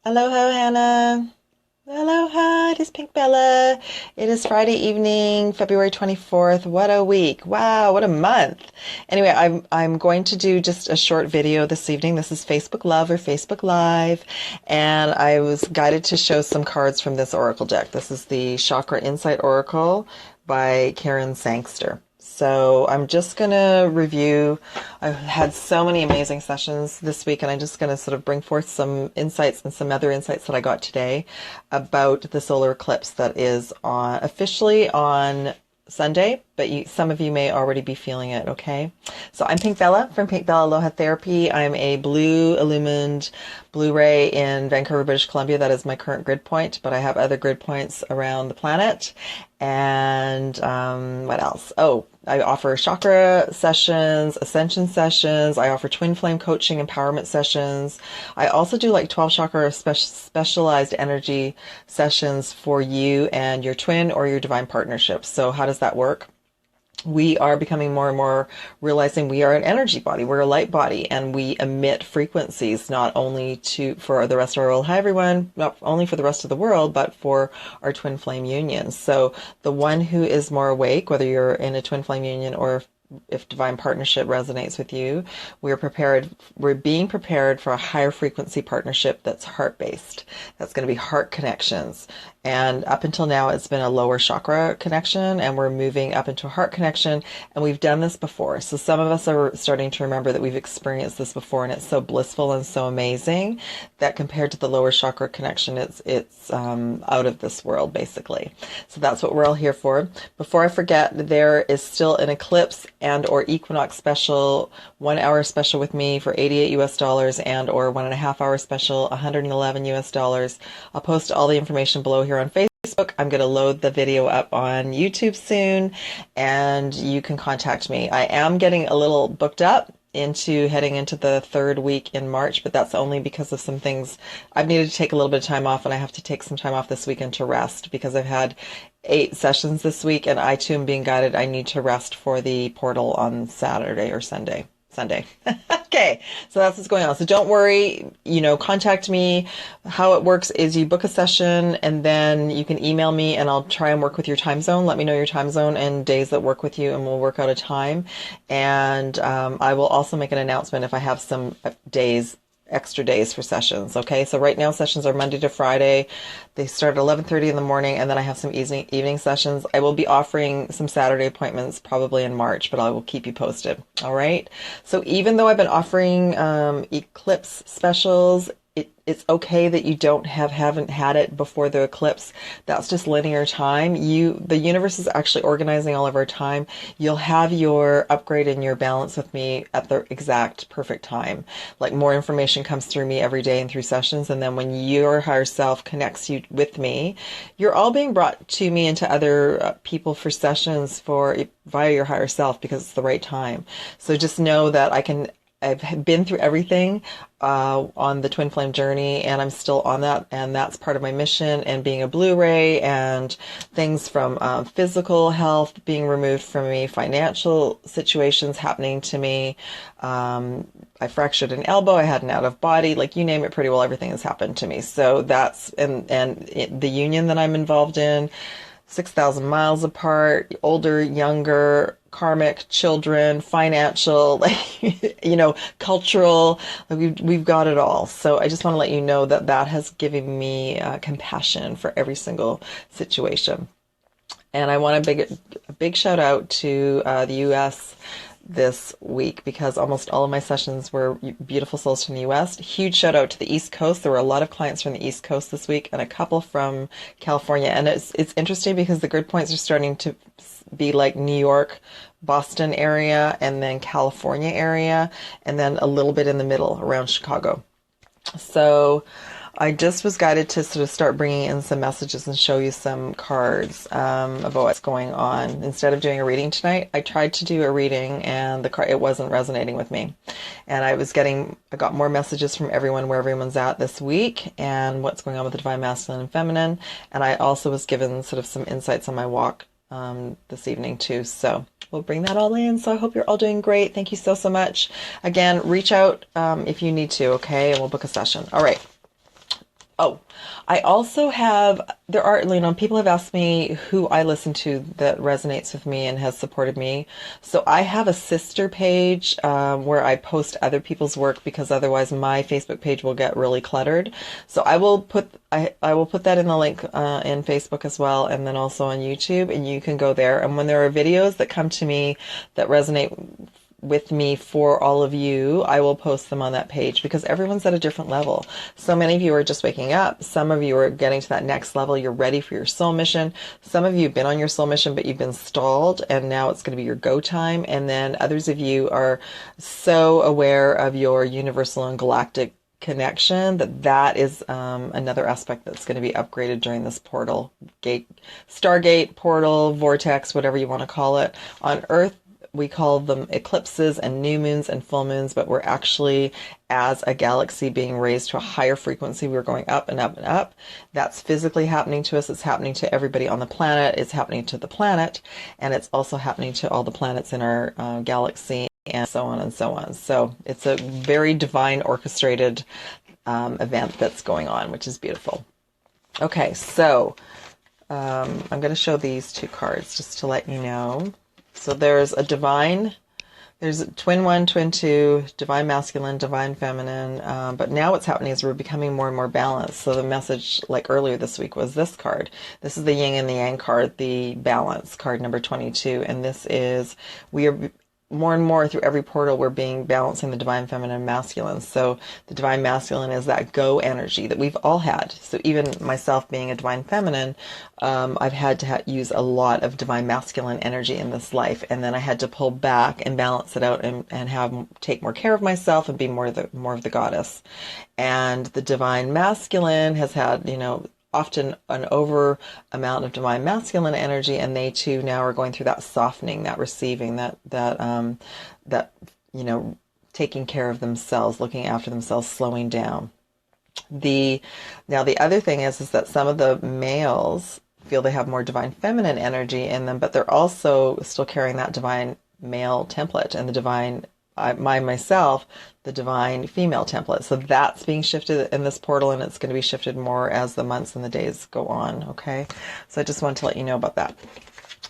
Aloha, Ohana. Aloha, it is Pink Bella. It is Friday evening, February 24th. What a week. Wow, what a month. Anyway, I'm going to do just a short video this evening. This is Facebook Love or Facebook Live, and I was guided to show some cards from this oracle deck. This is the Chakra Insight Oracle by Karen Sangster. So I'm just going to review. I've had so many amazing sessions this week, and I'm just going to sort of bring forth some insights and some other insights that I got today about the solar eclipse that is officially on Sunday, but some of you may already be feeling it, okay? So I'm Pink Bella from Pink Bella Aloha Therapy. I'm a blue illumined Blu-ray in Vancouver, British Columbia. That is my current grid point, but I have other grid points around the planet. And what else? Oh, I offer chakra sessions, ascension sessions. I offer twin flame coaching, empowerment sessions. I also do like 12 chakra specialized energy sessions for you and your twin or your divine partnership. So how does that work? We are becoming more and more realizing we are an energy body. We're a light body, and we emit frequencies not only for the rest of our world. Hi, everyone. Not only for the rest of the world, but for our twin flame unions. So the one who is more awake, whether you're in a twin flame union or if divine partnership resonates with you, we're being prepared for a higher frequency partnership that's heart-based. That's going to be heart connections. And up until now, it's been a lower chakra connection, and we're moving up into a heart connection, and we've done this before. So some of us are starting to remember that we've experienced this before, and it's so blissful and so amazing that compared to the lower chakra connection, it's out of this world, basically. So that's what we're all here for. Before I forget, there is still an eclipse and or equinox special, 1 hour special with me for $88 US and or 1.5 hour special, $111 US. I'll post all the information below here on Facebook. I'm going to load the video up on YouTube soon, and you can contact me. I am getting a little booked up into heading into the third week in March, but that's only because of some things. I've needed to take a little bit of time off, and I have to take some time off this weekend to rest because I've had 8 sessions this week, and I too am being guided. I need to rest for the portal on Saturday or Sunday. Okay, so that's what's going on. So don't worry, contact me. How it works is you book a session, and then you can email me, and I'll try and work with your time zone. Let me know your time zone and days that work with you, and we'll work out a time. And I will also make an announcement if I have some extra days for sessions. Okay, so right now sessions are Monday to Friday. They start at 11:30 in the morning, and then I have some evening sessions. I will be offering some Saturday appointments probably in March, but I will keep you posted. All right, so even though I've been offering eclipse specials, it's okay that you haven't had it before the eclipse. That's just linear time. The universe is actually organizing all of our time. You'll have your upgrade and your balance with me at the exact perfect time. Like, more information comes through me every day and through sessions, and then when your higher self connects you with me, you're all being brought to me and to other people for sessions via your higher self because it's the right time. So just know that I've been through everything on the twin flame journey, and I'm still on that, and that's part of my mission, and being a Blu-ray, and things from physical health being removed from me, financial situations happening to me. I fractured an elbow, I had an out of body, like, you name it, pretty well everything has happened to me. So that's, and the union that I'm involved in, 6,000 miles apart, older, younger, karmic, children, financial, cultural, we've got it all. So I just want to let you know that has given me compassion for every single situation. And I want a big shout out to the U.S. this week, because almost all of my sessions were beautiful souls from the U.S. Huge shout out to the East Coast. There were a lot of clients from the East Coast this week, and a couple from California. And it's interesting because the grid points are starting to be like New York, Boston area, and then California area, and then a little bit in the middle around Chicago. So I just was guided to sort of start bringing in some messages and show you some cards about what's going on. Instead of doing a reading tonight, I tried to do a reading, and it wasn't resonating with me. And I got more messages from everyone where everyone's at this week and what's going on with the divine masculine and feminine. And I also was given sort of some insights on my walk this evening too. So we'll bring that all in. So I hope you're all doing great. Thank you so much. Again, reach out if you need to, okay? And we'll book a session. All right. Oh, I also have, there are, people have asked me who I listen to that resonates with me and has supported me. So I have a sister page where I post other people's work because otherwise my Facebook page will get really cluttered. So I will put that in the link in Facebook as well, and then also on YouTube, and you can go there. And when there are videos that come to me that resonate with me for all of you, I will post them on that page because everyone's at a different level. So many of you are just waking up. Some of you are getting to that next level. You're ready for your soul mission. Some of you have been on your soul mission, but you've been stalled, and now it's going to be your go time. And then others of you are so aware of your universal and galactic connection that is another aspect that's going to be upgraded during this portal gate, stargate, portal, vortex, whatever you want to call it. On Earth, we call them eclipses and new moons and full moons, but we're actually, as a galaxy, being raised to a higher frequency. We're going up and up and up. That's physically happening to us. It's happening to everybody on the planet. It's happening to the planet, and it's also happening to all the planets in our galaxy, and so on and so on. So it's a very divine orchestrated event that's going on, which is beautiful. Okay, so I'm going to show these two cards just to let you know. So there's a twin one, twin two, divine masculine, divine feminine. But now what's happening is we're becoming more and more balanced. So the message, like earlier this week, was this card. This is the yin and the yang card, the balance card number 22. And this is, we are more and more through every portal, we're balancing the divine feminine and masculine. So the divine masculine is that go energy that we've all had. So even myself being a divine feminine, I've had to use a lot of divine masculine energy in this life, and then I had to pull back and balance it out and take more care of myself and be more of the goddess. And the divine masculine has had, often an over amount of divine masculine energy, and they too now are going through that softening, that receiving, that taking care of themselves, looking after themselves, slowing down. Now the other thing is that some of the males feel they have more divine feminine energy in them, but they're also still carrying that divine male template and the divine myself, the divine female template. So that's being shifted in this portal, and it's going to be shifted more as the months and the days go on. Okay. So I just wanted to let you know about that.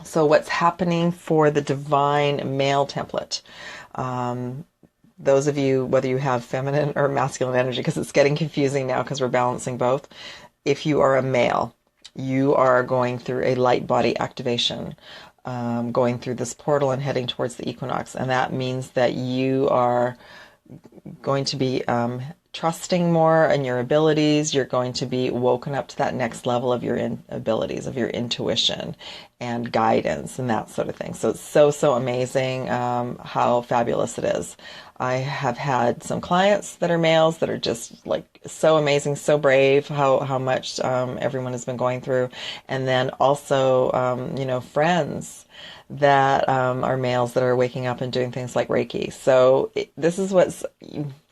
So what's happening for the divine male template? Those of you, whether you have feminine or masculine energy, because it's getting confusing now because we're balancing both. If you are a male, you are going through a light body activation. Going through this portal and heading towards the equinox. And that means that you are going to be trusting more in your abilities. You're going to be woken up to that next level of your abilities, of your intuition and guidance and that sort of thing. So it's so amazing how fabulous it is. I have had some clients that are males that are just like so amazing, so brave, how much everyone has been going through. And then also, friends that are males that are waking up and doing things like Reiki. So this is what's...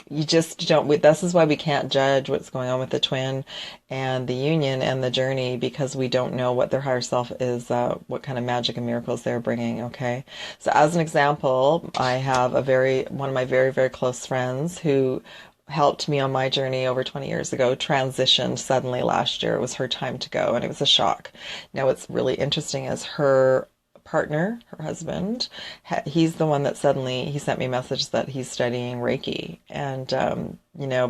You just don't, this is why we can't judge what's going on with the twin and the union and the journey, because we don't know what their higher self is, what kind of magic and miracles they're bringing. Okay. So as an example, I have one of my very, very close friends who helped me on my journey over 20 years ago, transitioned suddenly last year. It was her time to go, and it was a shock. Now, what's really interesting is her partner, her husband, he's the one that suddenly, he sent me a message that he's studying Reiki. And,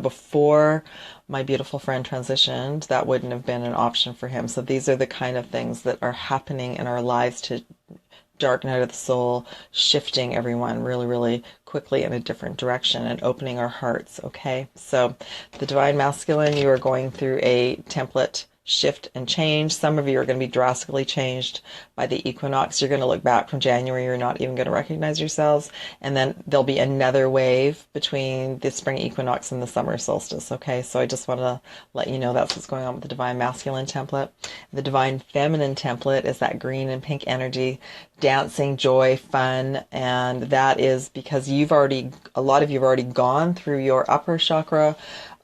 before my beautiful friend transitioned, that wouldn't have been an option for him. So these are the kind of things that are happening in our lives to dark night of the soul, shifting everyone really, really quickly in a different direction and opening our hearts. Okay. So the divine masculine, you are going through a template shift and change. Some of you are going to be drastically changed by the equinox. You're going to look back from January, you're not even going to recognize yourselves. And then there'll be another wave between the spring equinox and the summer solstice. Okay, so I just want to let you know that's what's going on with the divine masculine template. The divine feminine template is that green and pink energy, dancing, joy, fun. And that is because a lot of you have already gone through your upper chakra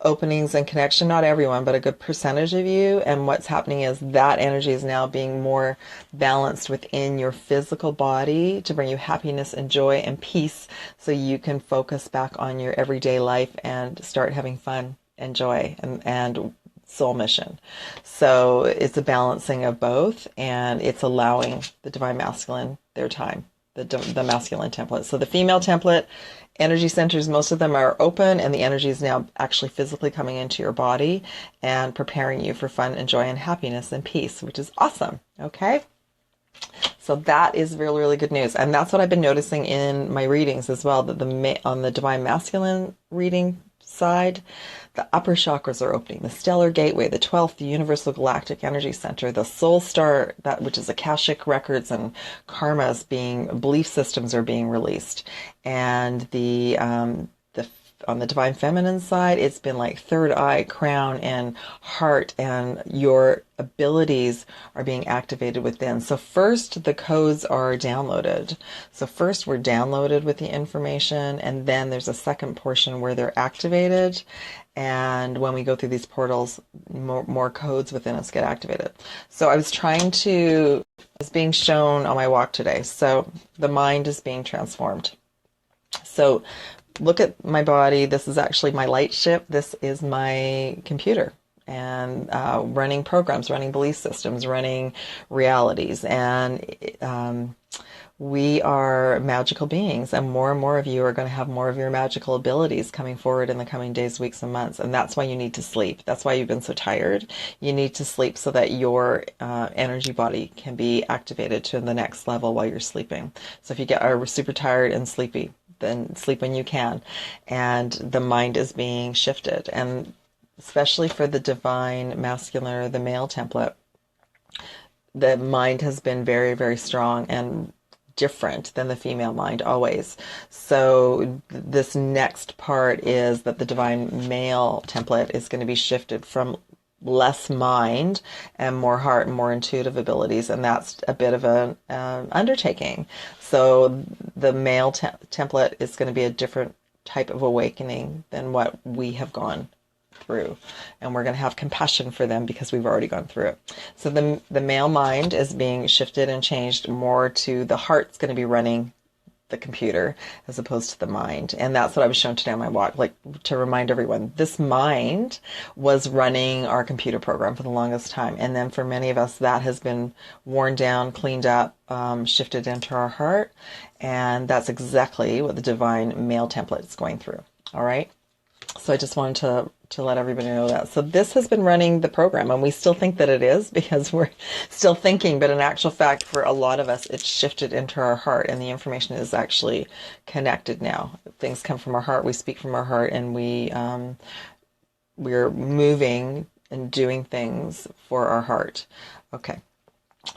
openings and connection. Not everyone, but a good percentage of you. And what's happening is that energy is now being more balanced within your physical body to bring you happiness and joy and peace, so you can focus back on your everyday life and start having fun and joy. And soul mission. So it's a balancing of both, and it's allowing the divine masculine their time, the masculine template. So the female template, energy centers, most of them are open, and the energy is now actually physically coming into your body and preparing you for fun and joy and happiness and peace, which is awesome. Okay. So that is really, really good news. And that's what I've been noticing in my readings as well, that on the divine masculine reading side, the upper chakras are opening, the stellar gateway, the 12th, the universal galactic energy center, the soul star, that which is Akashic records and karmas belief systems are being released. And on the divine feminine side, it's been like third eye, crown, and heart, and your abilities are being activated within. So first, the codes are downloaded. So first, we're downloaded with the information, and then there's a second portion where they're activated. And when we go through these portals, more codes within us get activated. So I was being shown on my walk today. So the mind is being transformed. So look at my body. This is actually my light ship. This is my computer, and running programs, running belief systems, running realities. And we are magical beings, and more of you are going to have more of your magical abilities coming forward in the coming days, weeks, and months. And that's why you need to sleep. That's why you've been so tired. You need to sleep so that your energy body can be activated to the next level while you're sleeping. So if you are super tired and sleepy, then sleep when you can. And the mind is being shifted. And especially for the divine masculine or the male template, the mind has been very, very strong and different than the female mind always. So this next part is that the divine male template is going to be shifted from less mind and more heart and more intuitive abilities, and that's a bit of an undertaking. So the male template is going to be a different type of awakening than what we have gone through, and we're going to have compassion for them because we've already gone through it. So the male mind is being shifted and changed more to the heart's going to be running the computer as opposed to the mind. And that's what I was shown today on my walk, like to remind everyone, this mind was running our computer program for the longest time. And then for many of us, that has been worn down, cleaned up, shifted into our heart. And that's exactly what the divine male template is going through. All right. So I just wanted to let everybody know that. So this has been running the program, and we still think that it is because we're still thinking, but in actual fact, for a lot of us, it's shifted into our heart, and the information is actually connected now. Things come from our heart, we speak from our heart, and we're moving and doing things for our heart. Okay.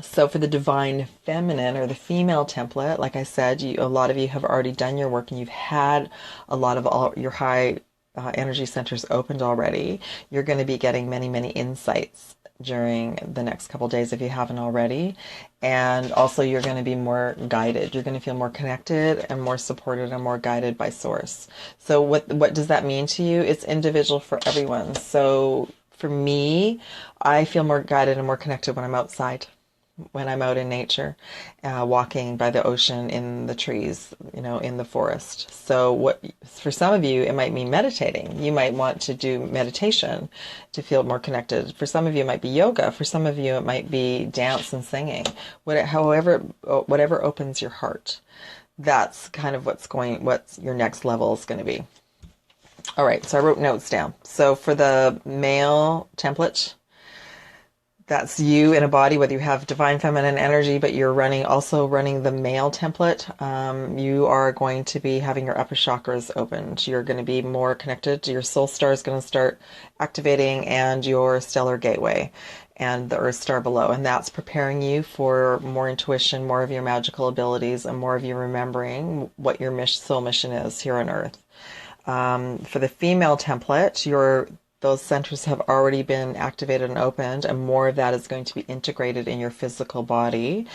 So for the divine feminine or the female template, like I said, a lot of you have already done your work, and you've had a lot of all your high energy centers opened already. You're going to be getting many, many insights during the next couple of days if you haven't already. And also you're going to be more guided. You're going to feel more connected and more supported and more guided by source. So what does that mean to you? It's individual for everyone. So for me, I feel more guided and more connected when I'm outside, when I'm out in nature, walking by the ocean, in the trees, in the forest. So for some of you, it might mean meditating. You might want to do meditation to feel more connected. For some of you, it might be yoga. For some of you, it might be dance and singing. Whatever opens your heart, that's kind of what your next level is going to be. All right, so I wrote notes down. So for the male template, that's you in a body, whether you have divine feminine energy, but you're also running the male template. You are going to be having your upper chakras opened. You're going to be more connected. Your soul star is going to start activating, and your stellar gateway and the earth star below. And that's preparing you for more intuition, more of your magical abilities, and more of you remembering what your soul mission is here on earth. For the female template, those centers have already been activated and opened, and more of that is going to be integrated in your physical body.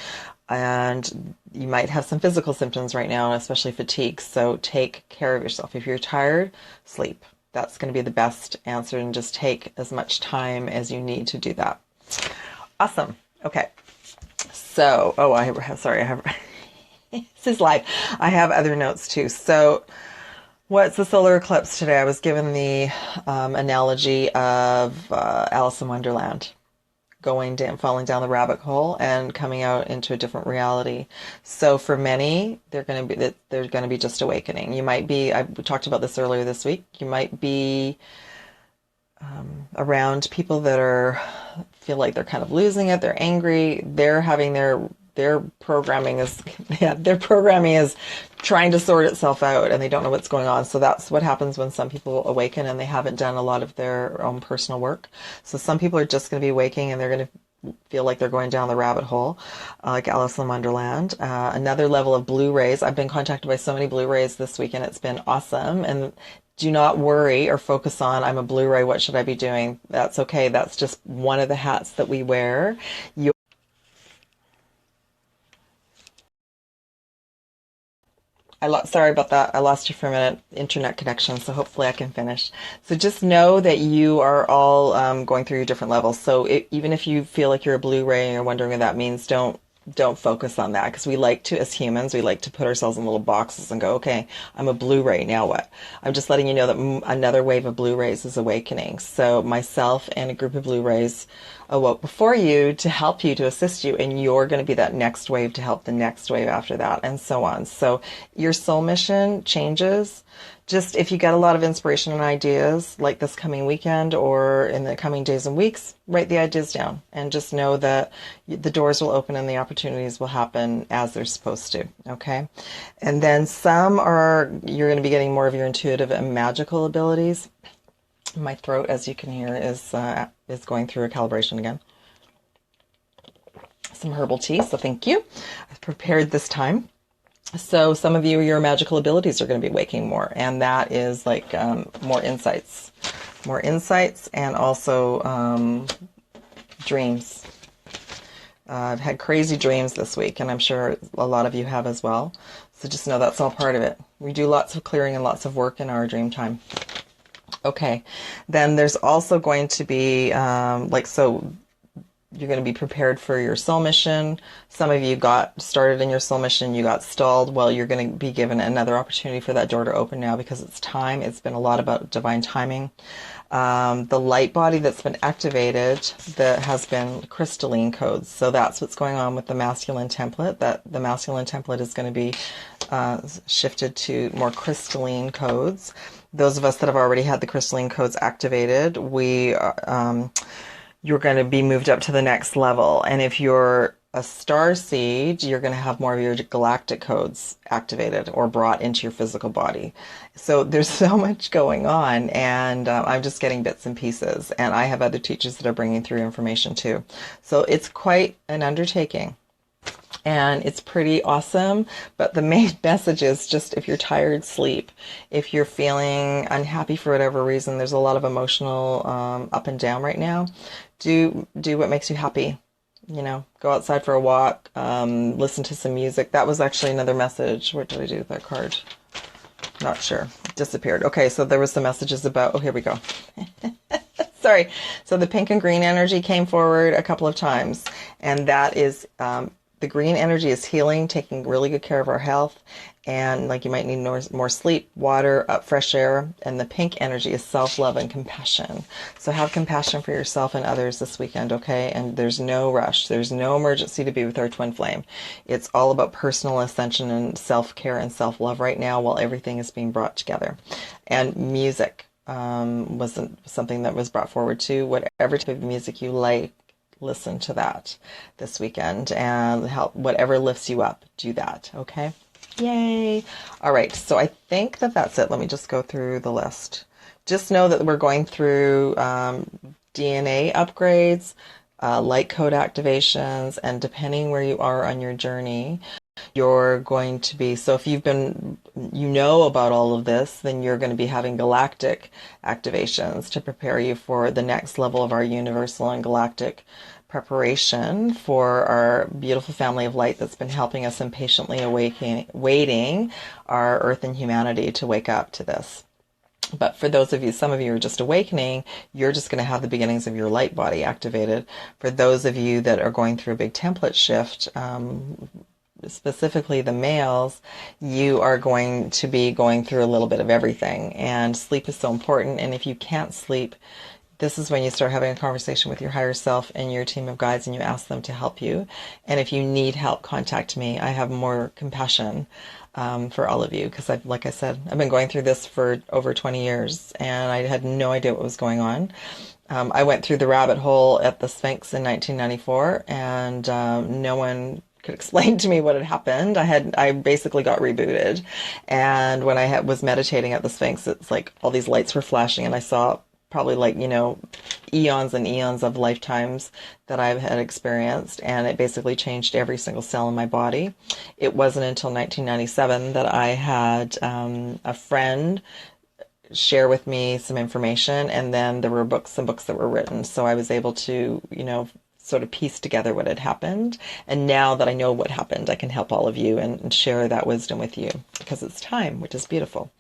And you might have some physical symptoms right now, especially fatigue. So take care of yourself. If you're tired, sleep. That's going to be the best answer, and just take as much time as you need to do that. Awesome. Okay. So, this is live. I have other notes too. So, What's the solar eclipse today? I was given the analogy of Alice in Wonderland, going down, falling down the rabbit hole and coming out into a different reality. So for many, they're going to be just awakening. You might be, we talked about this earlier this week. You might be around people that feel like they're kind of losing it. They're angry. They're having their programming is their programming is trying to sort itself out, and they don't know what's going on. So that's what happens when some people awaken and they haven't done a lot of their own personal work. So some people are just going to be waking and they're going to feel like they're going down the rabbit hole, like Alice in Wonderland. Another level of blue rays. I've been contacted by so many blue rays this week, and it's been awesome. And do not worry or focus on, I'm a blue ray, what should I be doing? That's okay. That's just one of the hats that we wear. Sorry about that. I lost you for a minute. Internet connection, so hopefully I can finish. So just know that you are all going through your different levels. So even if you feel like you're a blue ray and you're wondering what that means, don't focus on that, because we like to, as humans, we like to put ourselves in little boxes and go, okay, I'm a blue ray, now what? I'm just letting you know that another wave of blue rays is awakening. So myself and a group of blue rays awoke before you to help you, to assist you, and you're going to be that next wave to help the next wave after that, and so on. So your soul mission changes. Just if you get a lot of inspiration and ideas like this coming weekend or in the coming days and weeks, write the ideas down and just know that the doors will open and the opportunities will happen as they're supposed to, okay? And then you're going to be getting more of your intuitive and magical abilities. My throat, as you can hear, is going through a calibration again. Some herbal tea, so thank you. I've prepared this time. So some of you, your magical abilities are going to be waking more, and that is like more insights, and also dreams. I've had crazy dreams this week, and I'm sure a lot of you have as well. So just know that's all part of it. We do lots of clearing and lots of work in our dream time. Okay, then there's also going to be you're going to be prepared for your soul mission. Some of you got started in your soul mission, you got stalled. Well, you're going to be given another opportunity for that door to open now, because it's time. It's been a lot about divine timing. The light body that's been activated, that has been crystalline codes. So that's what's going on with the masculine template. That the masculine template is going to be shifted to more crystalline codes. Those of us that have already had the crystalline codes activated, you're going to be moved up to the next level. And if you're a star seed, you're going to have more of your galactic codes activated or brought into your physical body. So there's so much going on, and I'm just getting bits and pieces. And I have other teachers that are bringing through information too. So it's quite an undertaking. And it's pretty awesome, but the main message is just, if you're tired, sleep. If you're feeling unhappy for whatever reason, there's a lot of emotional up and down right now. Do what makes you happy. You know, go outside for a walk, listen to some music. That was actually another message. What did I do with that card? Not sure. It disappeared. Okay, so there was some messages about, oh, here we go. Sorry. So the pink and green energy came forward a couple of times, and that is... the green energy is healing, taking really good care of our health, and like you might need more sleep, water, fresh air. And the pink energy is self-love and compassion. So have compassion for yourself and others this weekend, okay? And there's no rush. There's no emergency to be with our twin flame. It's all about personal ascension and self-care and self-love right now while everything is being brought together. And music wasn't something that was brought forward too. Whatever type of music you like, listen to that this weekend, and help whatever lifts you up, do that, okay? Yay! All right, so I think that's it. Let me just go through the list. Just know that we're going through DNA upgrades, light code activations, and depending where you are on your journey, you're going to be, so if you know about all of this, then you're going to be having galactic activations to prepare you for the next level of our universal and galactic preparation for our beautiful family of light that's been helping us impatiently waiting our earth and humanity to wake up to this. But for those of you, some of you are just awakening, you're just going to have the beginnings of your light body activated. For those of you that are going through a big template shift, specifically the males, you are going to be going through a little bit of everything. And sleep is so important. And if you can't sleep, this is when you start having a conversation with your higher self and your team of guides, and you ask them to help you. And if you need help, contact me. I have more compassion for all of you, because like I said, I've been going through this for over 20 years, and I had no idea what was going on. I went through the rabbit hole at the Sphinx in 1994, and no one could explain to me what had happened. I basically got rebooted, and when I was meditating at the Sphinx, it's like all these lights were flashing, and I saw probably like, eons and eons of lifetimes that I've had experienced, and it basically changed every single cell in my body. It wasn't until 1997 that I had a friend share with me some information, and then there were some books that were written, so I was able to, sort of piece together what had happened. And now that I know what happened, I can help all of you and share that wisdom with you, because it's time, which is beautiful.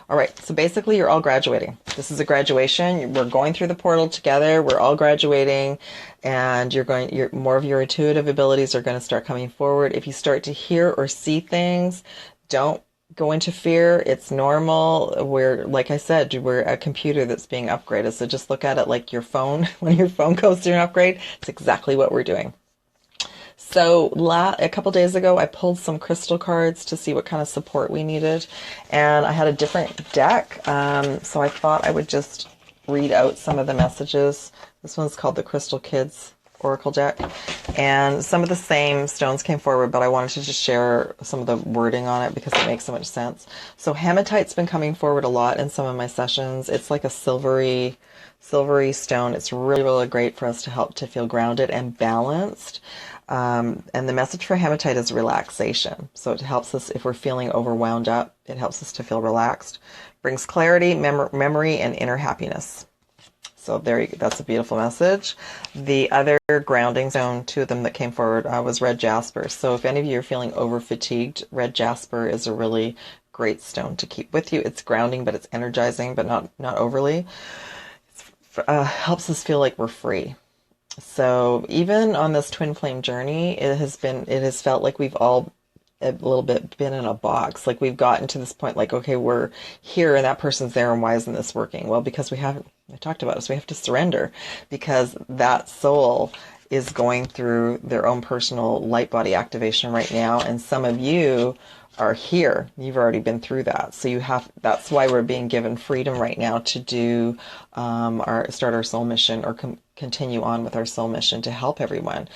All right, so basically you're all graduating. This is a graduation. We're going through the portal together. We're all graduating, and more of your intuitive abilities are going to start coming forward. If you start to hear or see things, don't go into fear. It's normal. Like I said, we're a computer that's being upgraded. So just look at it like your phone. When your phone goes through an upgrade, it's exactly what we're doing. So a couple days ago, I pulled some crystal cards to see what kind of support we needed. And I had a different deck. So I thought I would just read out some of the messages. This one's called the Crystal Kids Oracle deck, and some of the same stones came forward, but I wanted to just share some of the wording on it because it makes so much sense. So hematite's been coming forward a lot in some of my sessions. It's like a silvery stone. It's really, really great for us to help to feel grounded and balanced. And the message for hematite is relaxation. So it helps us, if we're feeling overwhelmed up, it helps us to feel relaxed. Brings clarity, memory, and inner happiness. So that's a beautiful message. The other grounding stone, two of them that came forward, was red jasper. So if any of you are feeling over fatigued, red jasper is a really great stone to keep with you. It's grounding, but it's energizing, but not overly. It helps us feel like we're free. So even on this twin flame journey, it has felt like we've all a little bit been in a box. Like we've gotten to this point, like, okay, we're here and that person's there, and why isn't this working? Well, because I talked about it, so we have to surrender, because that soul is going through their own personal light body activation right now, and some of you are here. You've already been through that. So that's why we're being given freedom right now to do start our soul mission, or continue on with our soul mission to help everyone.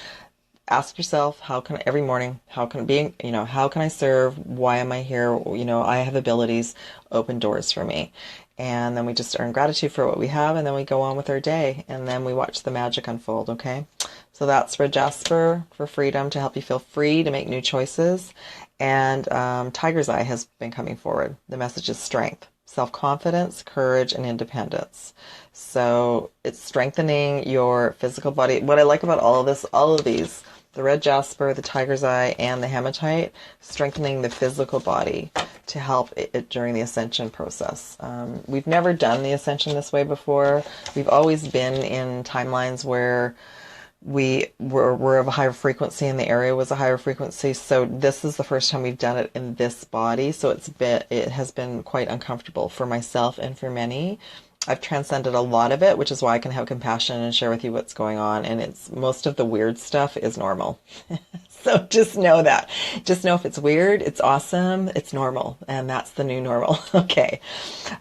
Ask yourself, every morning, how can I serve? Why am I here? I have abilities, open doors for me. And then we just earn gratitude for what we have, and then we go on with our day, and then we watch the magic unfold, okay? So that's red jasper for freedom, to help you feel free to make new choices. And tiger's eye has been coming forward. The message is strength, self-confidence, courage, and independence. So it's strengthening your physical body. What I like about all of these, the red jasper, the tiger's eye, and the hematite, strengthening the physical body to help it during the ascension process. We've never done the ascension this way before. We've always been in timelines where we're of a higher frequency, and the area was a higher frequency. So this is the first time we've done it in this body. So it has been quite uncomfortable for myself and for many. I've transcended a lot of it, which is why I can have compassion and share with you what's going on. And most of the weird stuff is normal. So just know that. Just know if it's weird, it's awesome, it's normal. And that's the new normal. Okay.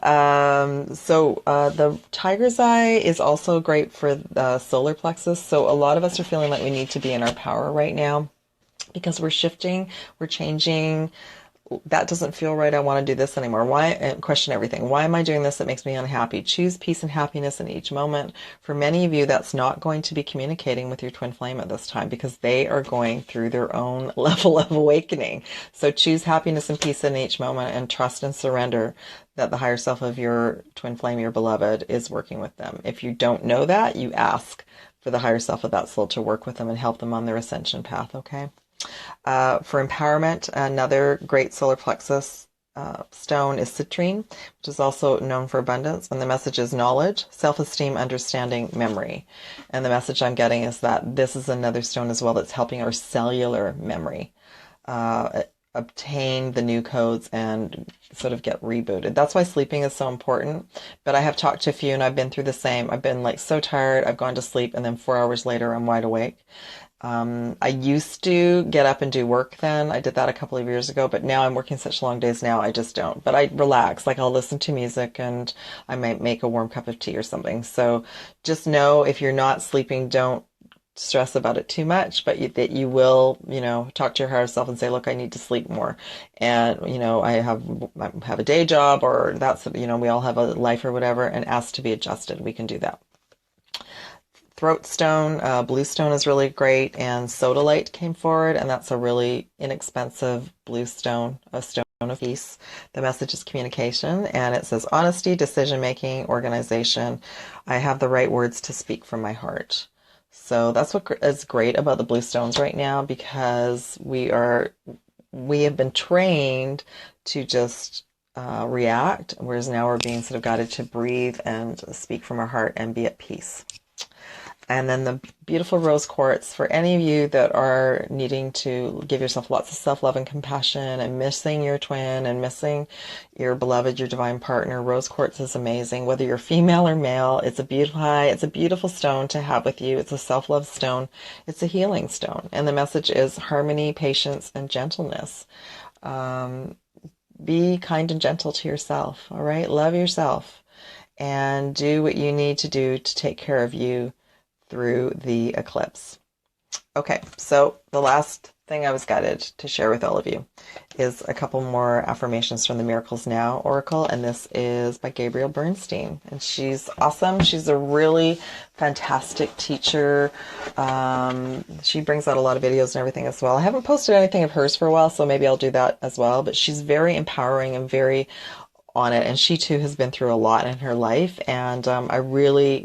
So the tiger's eye is also great for the solar plexus. So a lot of us are feeling like we need to be in our power right now, because we're shifting, we're changing. That doesn't feel right. I want to do this anymore. Why? And question everything. Why am I doing this? That makes me unhappy. Choose peace and happiness in each moment. For many of you, that's not going to be communicating with your twin flame at this time, because they are going through their own level of awakening. So choose happiness and peace in each moment, and trust and surrender that the higher self of your twin flame, your beloved, is working with them. If you don't know that, you ask for the higher self of that soul to work with them and help them on their ascension path. Okay. For empowerment, another great solar plexus stone is citrine, which is also known for abundance. And the message is knowledge, self-esteem, understanding, memory. And the message I'm getting is that this is another stone as well that's helping our cellular memory. obtain the new codes and sort of get rebooted. That's why sleeping is so important. But I have talked to a few and I've been through the same. I've been like so tired, I've gone to sleep, and then 4 hours later I'm wide awake. I used to get up and do work then. I did that a couple of years ago, but now I'm working such long days now, I just don't. But I relax, like I'll listen to music and I might make a warm cup of tea or something. So just know if you're not sleeping, don't stress about it too much, but that you will, talk to your higher self and say, look, I need to sleep more. And, I have a day job, or that's, we all have a life or whatever, and ask to be adjusted. We can do that. Throat stone, blue stone is really great, and sodalite came forward, and that's a really inexpensive blue stone, a stone of peace. The message is communication, and it says honesty, decision-making, organization. I have the right words to speak from my heart. So that's what is great about the blue stones right now, because we have been trained to just react, whereas now we're being sort of guided to breathe and speak from our heart and be at peace. And then the beautiful rose quartz, for any of you that are needing to give yourself lots of self-love and compassion and missing your twin and missing your beloved, your divine partner, rose quartz is amazing. Whether you're female or male, it's a beautiful stone to have with you. It's a self-love stone. It's a healing stone. And the message is harmony, patience, and gentleness. Be kind and gentle to yourself, all right? Love yourself and do what you need to do to take care of you through the eclipse. Okay, so the last thing I was guided to share with all of you is a couple more affirmations from the Miracles Now Oracle, and this is by Gabrielle Bernstein, and she's awesome. She's a really fantastic teacher. She brings out a lot of videos and everything as well. I haven't posted anything of hers for a while, so maybe I'll do that as well, but she's very empowering and very on it, and she too has been through a lot in her life, and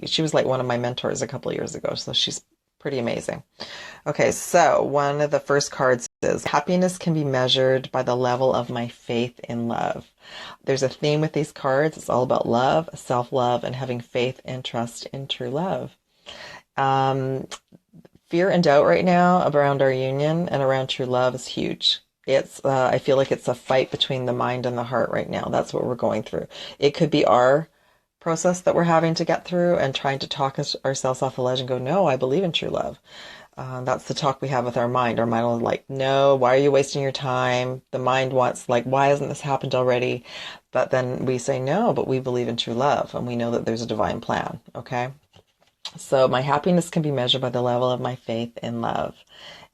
she was like one of my mentors a couple of years ago, so she's pretty amazing. Okay, so one of the first cards is happiness can be measured by the level of my faith in love. There's a theme with these cards. It's all about love, self-love, and having faith and trust in true love. Fear and doubt right now around our union and around true love is huge. I feel like it's a fight between the mind and the heart right now. That's what we're going through. It could be our process that we're having to get through and trying to talk ourselves off the ledge and go, no, I believe in true love. That's the talk we have with our mind. Our mind will like, no, why are you wasting your time? The mind wants like, why hasn't this happened already? But then we say, no, but we believe in true love and we know that there's a divine plan. Okay. So my happiness can be measured by the level of my faith in love.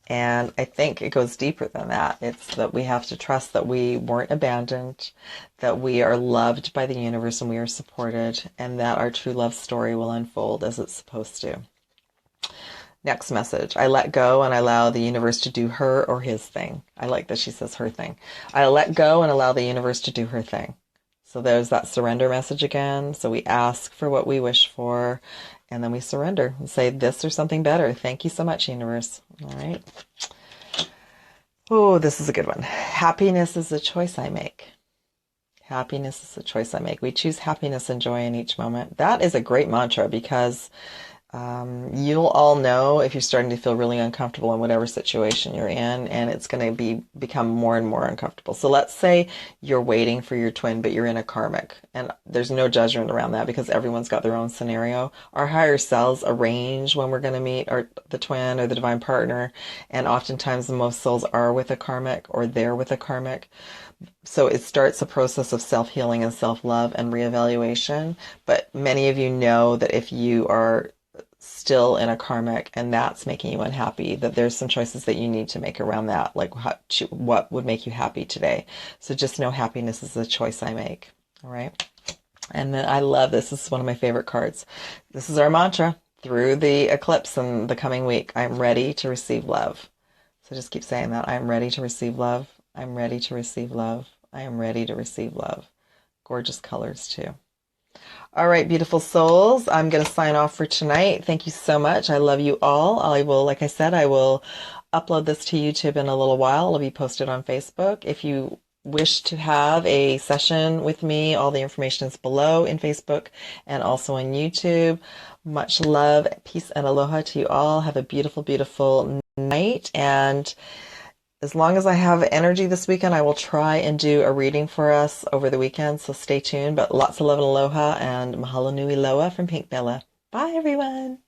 And I think it goes deeper than that. It's that we have to trust that we weren't abandoned, that we are loved by the universe and we are supported, and that our true love story will unfold as it's supposed to. Next message. I let go and I allow the universe to do her or his thing. I like that she says her thing. I let go and allow the universe to do her thing. So there's that surrender message again. So we ask for what we wish for, and then we surrender and say this or something better. Thank you so much, universe. All right. Oh, this is a good one. Happiness is a choice I make. Happiness is a choice I make. We choose happiness and joy in each moment. That is a great mantra, because you'll all know if you're starting to feel really uncomfortable in whatever situation you're in, and it's going to become more and more uncomfortable. So let's say you're waiting for your twin, but you're in a karmic, and there's no judgment around that because everyone's got their own scenario. Our higher selves arrange when we're going to meet the twin or the divine partner, and oftentimes most souls are with a karmic or they're with a karmic. So it starts a process of self-healing and self-love and reevaluation. But many of you know that if you are still in a karmic and that's making you unhappy, that there's some choices that you need to make around that, like what would make you happy today. So just know happiness is a choice I make. All right. And then I love this. This is one of my favorite cards. This is our mantra through the eclipse and the coming week. I'm ready to receive love. So just keep saying that. I'm ready to receive love. I'm ready to receive love. I am ready to receive love. Gorgeous colors too. All right, beautiful souls, I'm going to sign off for tonight. Thank you so much. I love you all. I will, like I said, I will upload this to YouTube in a little while. It'll be posted on Facebook. If you wish to have a session with me, all the information is below in Facebook and also on YouTube. Much love, peace, and aloha to you all. Have a beautiful, beautiful night. And as long as I have energy this weekend, I will try and do a reading for us over the weekend, so stay tuned. But lots of love and aloha, and mahalo nui loa from Pink Bella. Bye, everyone.